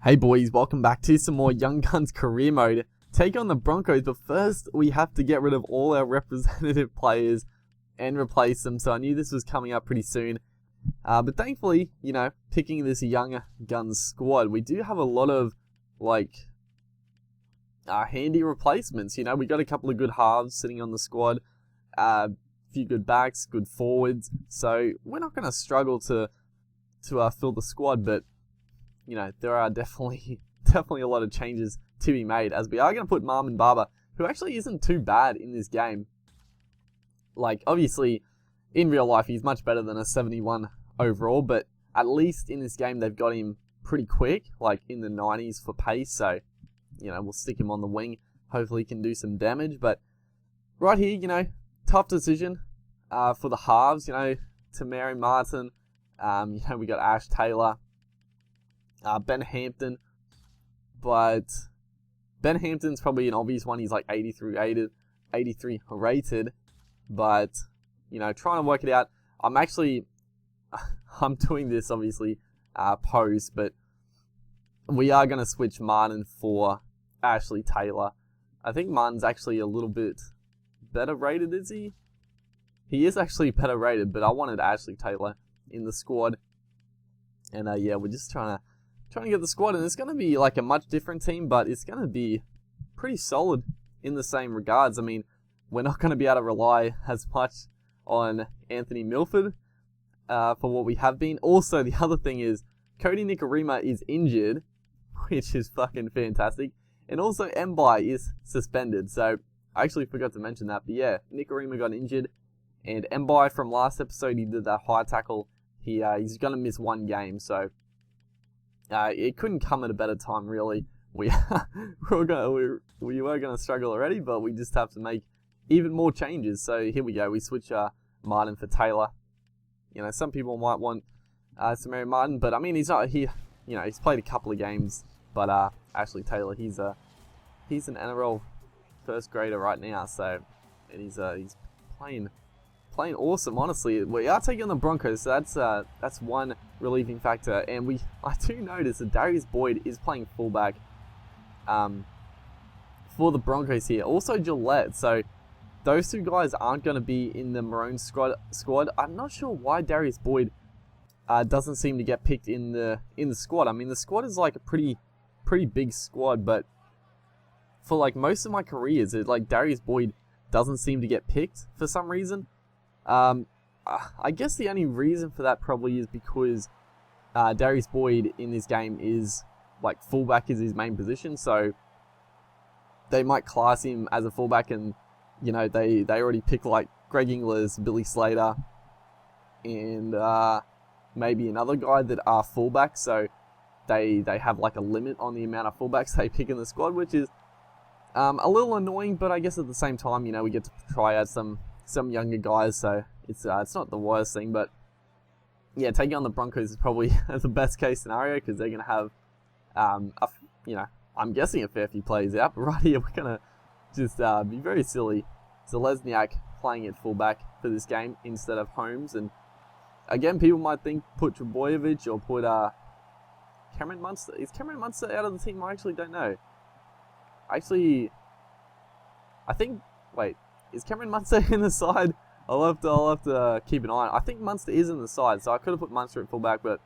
Hey boys, welcome back to some more Young Guns career mode. Take on the Broncos, but first we have to get rid of all our representative players and replace them. So I knew this was coming up pretty soon. But thankfully, picking this Young Guns squad, we do have a lot of, handy replacements. We got a couple of good halves sitting on the squad, a few good backs, good forwards. So we're not going to struggle to fill the squad, but there are definitely a lot of changes to be made, as we are going to put Marvin Barber, who actually isn't too bad in this game. Obviously, in real life, he's much better than a 71 overall, but at least in this game, they've got him pretty quick, in the 90s for pace, so, we'll stick him on the wing. Hopefully he can do some damage, but right here, tough decision for the halves, Tamari Martin, we got Ash Taylor, Ben Hampton, but Ben Hampton's probably an obvious one. He's 83 rated, but trying to work it out. I'm doing this obviously post, but we are going to switch Martin for Ashley Taylor. I think Martin's actually a little bit better rated, is he? He is actually better rated, but I wanted Ashley Taylor in the squad, and we're just trying to get the squad, and it's going to be a much different team, but it's going to be pretty solid in the same regards. I mean, we're not going to be able to rely as much on Anthony Milford for what we have been. Also, the other thing is, Cody Nikorima is injured, which is fucking fantastic, and also Mbai is suspended, so I actually forgot to mention that, but yeah, Nikorima got injured, and Mbai from last episode, he did that high tackle, he's going to miss one game, so it couldn't come at a better time, really. We were going to struggle already, but we just have to make even more changes. So here we go. We switch Martin for Taylor. Some people might want Tamari Martin, but I mean, he's not here. He's played a couple of games, but Ashley Taylor, he's an NRL first grader right now. So, and he's playing awesome, honestly. We are taking on the Broncos, so that's one relieving factor. And I do notice that Darius Boyd is playing fullback for the Broncos here. Also Gillette, so those two guys aren't going to be in the Maroon squad. I'm not sure why Darius Boyd doesn't seem to get picked in the squad. I mean, the squad is a pretty big squad, but for most of my careers, Darius Boyd doesn't seem to get picked for some reason. I guess the only reason for that probably is because Darius Boyd in this game is fullback is his main position, so they might class him as a fullback, and they already pick Greg Inglis, Billy Slater, and maybe another guy that are fullbacks, so they have a limit on the amount of fullbacks they pick in the squad, which is a little annoying, but I guess at the same time, we get to try out some younger guys, so it's not the worst thing. But yeah, taking on the Broncos is probably the best case scenario, because they're going to have I'm guessing a fair few players out, but right here we're going to just be very silly. Zelezniak playing at fullback for this game instead of Holmes, and again, people might think put Trebojevic or put Cameron Munster. Is Cameron Munster out of the team? I actually don't know. Is Cameron Munster in the side? I'll have to keep an eye on. I think Munster is in the side, so I could have put Munster at fullback, but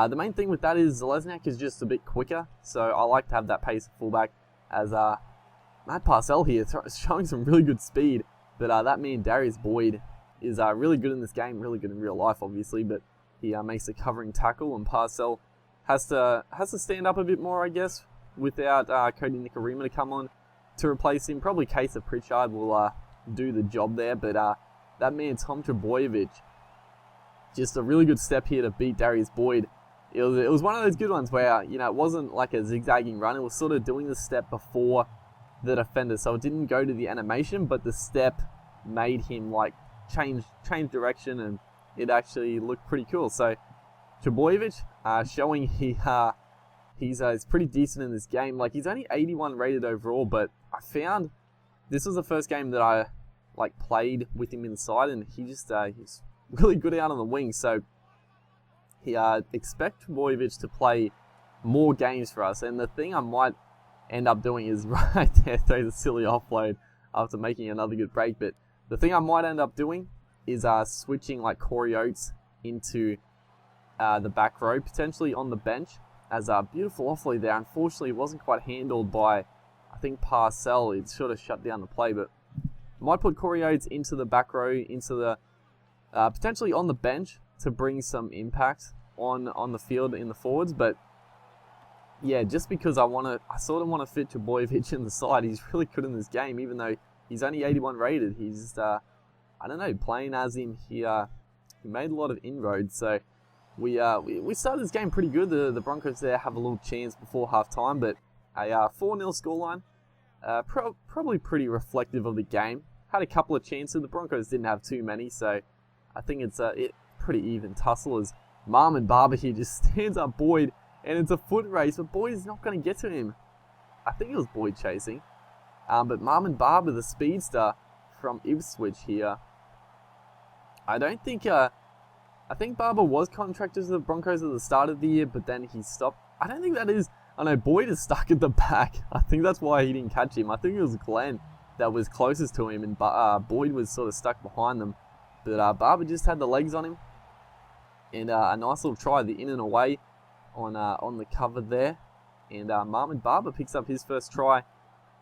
the main thing with that is Zelezniak is just a bit quicker, so I like to have that pace at fullback, as Matt Parcell here is showing some really good speed, but that man Darius Boyd is really good in this game, really good in real life, obviously, but he makes a covering tackle, and Parcell has to stand up a bit more, I guess, without Cody Nikorima to come on to replace him. Probably Case of Pritchard will do the job there, but that man Tom Trebojevic, just a really good step here to beat Darius Boyd. It was one of those good ones where it wasn't a zigzagging run. It was sort of doing the step before the defender, so it didn't go to the animation, but the step made him change direction, and it actually looked pretty cool. So Trebojevic showing he's pretty decent in this game. He's only 81 rated overall, but I found this was the first game that I played with him inside, and he's really good out on the wing. So he expect Trebojevic to play more games for us. And the thing I might end up doing is right there, throw the silly offload after making another good break. But the thing I might end up doing is switching like Corey Oates into the back row, potentially on the bench, as a beautiful offload there. Unfortunately, it wasn't quite handled by, I think, Parcell. It sort of shut down the play, but might put Corey Oates into the back row, into the potentially on the bench to bring some impact on the field in the forwards. But yeah, just because I sort of want to fit Trbojevic in the side. He's really good in this game, even though he's only 81 rated. He's I don't know, playing as him. He made a lot of inroads. So we started this game pretty good. The Broncos there have a little chance before halftime, but a 4-0 scoreline. Probably pretty reflective of the game. Had a couple of chances. The Broncos didn't have too many, so I think it's pretty even tussle as Marmon Barber here just stands up Boyd, and it's a foot race, but Boyd is not going to get to him. I think it was Boyd chasing. But Marmon Barber, the speedster from Ipswich here, I think Barber was contracted to the Broncos at the start of the year, but then he stopped. I don't think that is. I know Boyd is stuck at the back. I think that's why he didn't catch him. I think it was Glenn that was closest to him, and Boyd was sort of stuck behind them. But Barber just had the legs on him, and a nice little try, the in and away on the cover there. And Marmon Barber picks up his first try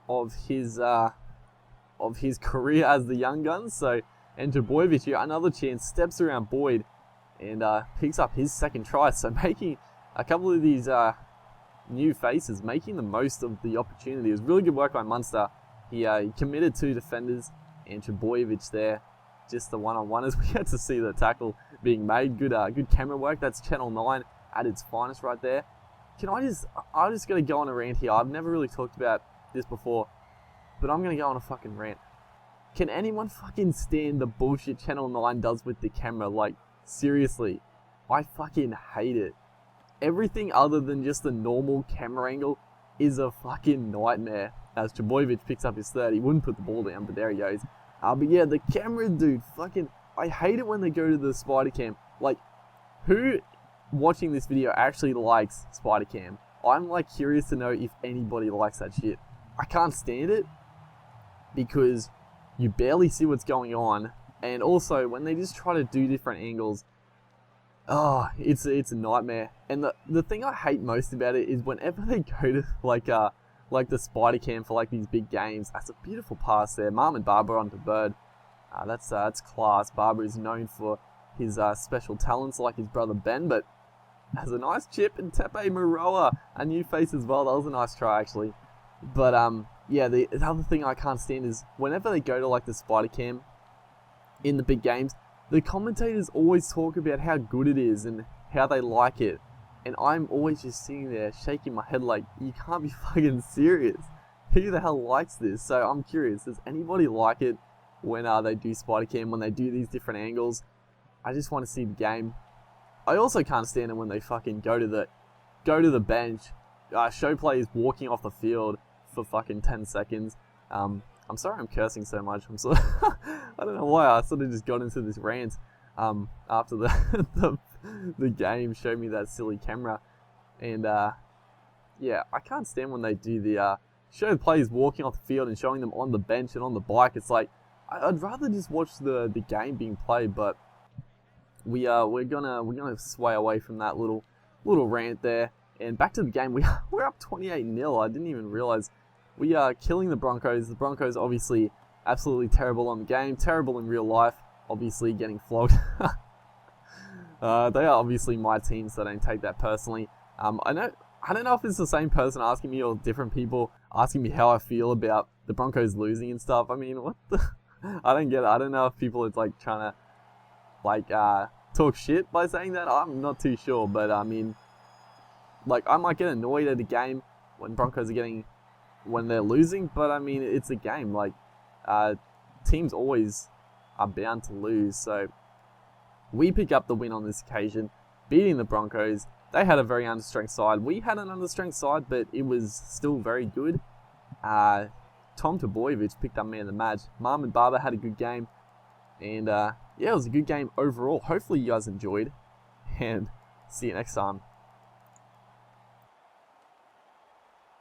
of his career as the Young Guns. So, and Trbojevic here, another chance, steps around Boyd and picks up his second try. So making a couple of these new faces, making the most of the opportunity. It was really good work by Munster. He committed 2 defenders, and Trbojevic there, just the one-on-one as we had to see the tackle being made. Good camera work. That's Channel 9 at its finest right there. I'm just going to go on a rant here. I've never really talked about this before, but I'm going to go on a fucking rant. Can anyone fucking stand the bullshit Channel 9 does with the camera? Like, seriously, I fucking hate it. Everything other than just the normal camera angle is a fucking nightmare. As Trbojevic picks up his third, he wouldn't put the ball down, but there he goes. But yeah, the camera, dude, fucking, I hate it when they go to the spider cam. Like, who watching this video actually likes spider cam? I'm like curious to know if anybody likes that shit. I can't stand it because you barely see what's going on, and also when they just try to do different angles, it's a nightmare. And the thing I hate most about it is whenever they go to like the spider cam for like these big games. That's a beautiful pass there. Marmon Barber onto Bird. That's class. Barber is known for his special talents like his brother Ben, but has a nice chip. And Tepe Maroa, a new face as well. That was a nice try actually. But yeah, the other thing I can't stand is whenever they go to like the spider cam in the big games, the commentators always talk about how good it is and how they like it. And I'm always just sitting there shaking my head like, you can't be fucking serious. Who the hell likes this? So I'm curious, does anybody like it when they do spider cam, when they do these different angles? I just want to see the game. I also can't stand it when they fucking go to the bench, show players walking off the field for fucking 10 seconds. I'm sorry I'm cursing so much. I don't know why I sort of just got into this rant after the game showed me that silly camera. And yeah, I can't stand when they do the show the players walking off the field and showing them on the bench and on the bike. It's like, I'd rather just watch the game being played, but we're gonna sway away from that little rant there. And back to the game, we're up 28-0. I didn't even realize we are killing the Broncos. The Broncos obviously absolutely terrible on the game, terrible in real life, obviously getting flogged. They are obviously my team, so I don't take that personally. I don't know if it's the same person asking me or different people asking me how I feel about the Broncos losing and stuff. I mean, what the? I don't get it. I don't know if people are like trying to like talk shit by saying that. I'm not too sure, but I mean, like I might get annoyed at a game when when they're losing, but I mean it's a game. Like teams always are bound to lose, so we pick up the win on this occasion, beating the Broncos. They had a very understrength side. We had an understrength side, but it was still very good. Tom Trbojevic picked up man of the match. Marmon Barber had a good game. And yeah, it was a good game overall. Hopefully you guys enjoyed. And see you next time.